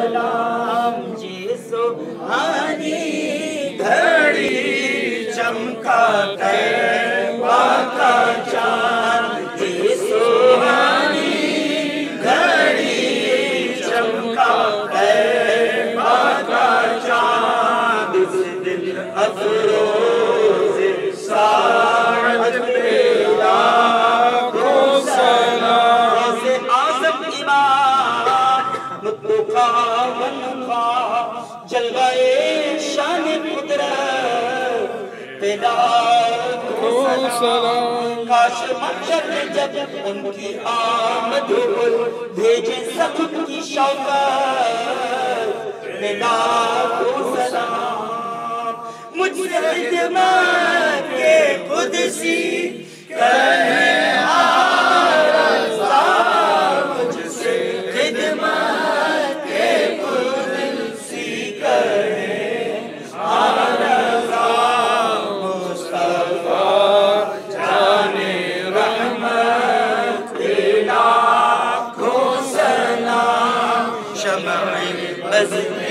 سلام جی سبحانی گھڑی چمکا طیبہ کا چاند جی سبحانی گھڑی چمکا طیبہ کا چاند اس دل افروز ساعت پہ لاکھوں سلام سے اعظم امام مطلقہ منفا جلوہ شان قدرت پہ لاکھوں سلام کاش محشر میں جب ان کی آمد ہو بھیجے سخت کی شوقت پہ لاکھوں سلام مجھ سے خدمت کے قدسی کرنے آرزا مجھ سے خدمت کے قدسی کرنے آرزا مصطفیٰ جان رحمت لاکھوں سلام شمع بزم